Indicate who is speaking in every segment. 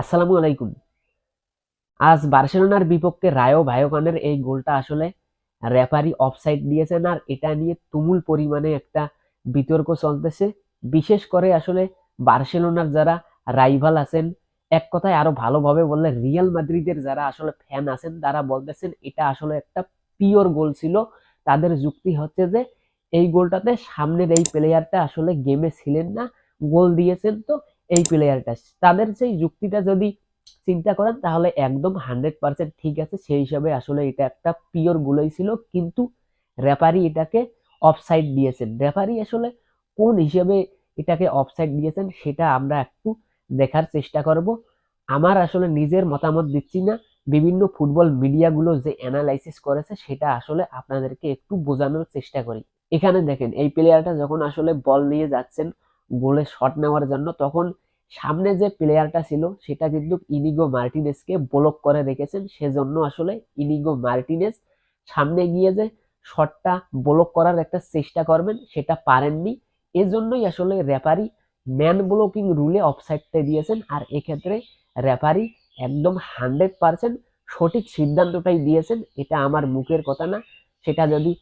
Speaker 1: আসসালামু আলাইকুম। আজ বার্সেলোনার বিপক্ষে রায়ো ভায়োকানের এই গোলটা আসলে রেফারি অফসাইড দিয়েছেন, আর এটা নিয়ে তুমুল পরিমাণে একটা বিতর্ক চলতেছে। বিশেষ করে আসলে বার্সেলোনার যারা রাইভাল আছেন, এক কথায় আরো ভালোভাবে বললে রিয়াল মাদ্রিদের যারা আসলে ফ্যান আছেন, তারা বলতেছেন এটা আসলে একটা পিওর গোল ছিল। তাদের যুক্তি হচ্ছে যে এই গোলটাতে সামনের এই প্লেয়ারটা আসলে গেমে ছিলেন না, গোল দিয়েছেন তো এই প্লেয়ারটা। তাদের সেই যুক্তিটা যদি চিন্তা করেন তাহলে একদম 100% ঠিক আছে, সেই হিসাবে আসলে এটা একটা পিওর গোলই ছিল। কিন্তু রেফারি এটাকে অফসাইড দিয়েছেন। রেফারি আসলে কোন হিসেবে এটাকে অফসাইড দিয়েছেন সেটা আমরা একটু দেখার চেষ্টা করব। আমার আসলে নিজের মতামত দিচ্ছি না, বিভিন্ন ফুটবল মিডিয়াগুলো যে অ্যানালাইসিস করেছে সেটা আসলে আপনাদেরকে একটু বোঝানোর চেষ্টা করি। এখানে দেখেন, এই প্লেয়ারটা যখন আসলে বল নিয়ে যাচ্ছেন গোলে শট নেওয়ার জন্য, তখন সামনে যে প্লেয়ারটা ছিল সেটা কিন্তু ইনিগো মার্টিনেজকে ব্লক করে রেখেছেন। সেজন্য আসলে ইনিগো মার্টিনেজ সামনে গিয়ে যে শটটা ব্লক করার একটা চেষ্টা করবেন সেটা পারেননি। এজন্যই আসলে রেফারি ম্যান ব্লকিং রুলে অফসাইডটা দিয়েছেন। আর এক্ষেত্রে রেফারি একদম 100% সঠিক সিদ্ধান্তটাই দিয়েছেন, এটা আমার মুখের কথা না। সেটা যদি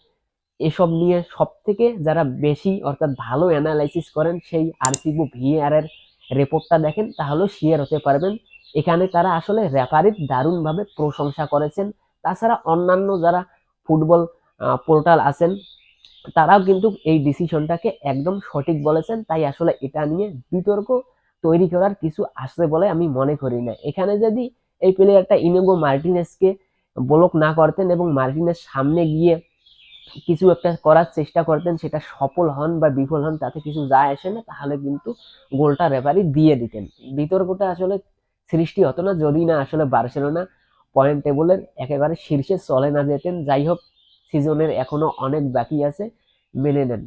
Speaker 1: এসব নিয়ে সব থেকে যারা বেশি অর্থাৎ ভালো অ্যানালাইসিস করেন সেই আরসিবি ভিএআর এর রিপোর্টটা দেখেন তাহলে শিওর হতে পারবেন। এখানে তারা আসলে রেফারির দারুণভাবে প্রশংসা করেছেন। তাছাড়া অন্যান্য যারা ফুটবল পোর্টাল আছেন তারাও কিন্তু এই ডিসিশনটাকে একদম সঠিক বলেছেন। তাই আসলে এটা নিয়ে বিতর্ক তৈরি করার কিছু আসবে বলে আমি মনে করি না। এখানে যদি এই প্লেয়ারটা ইনিগো মার্টিনেজকে ব্লক না করতেন এবং মার্টিনেজ সামনে গিয়ে কিছু একটা করার চেষ্টা করতেন, সেটা সফল হন বা বিফল হন তাতে কিছু যায় আসে না, তাহলে কিন্তু গোলটা রেফারি দিয়ে দিতেন। বিতর্কটা আসলে সৃষ্টি হতো না যদি না আসলে বার্সেলোনা পয়েন্ট টেবলের একেবারে শীর্ষে চলে না যেতেন। যাই হোক, সিজনের এখনো অনেক বাকি আছে, মেনে নেন।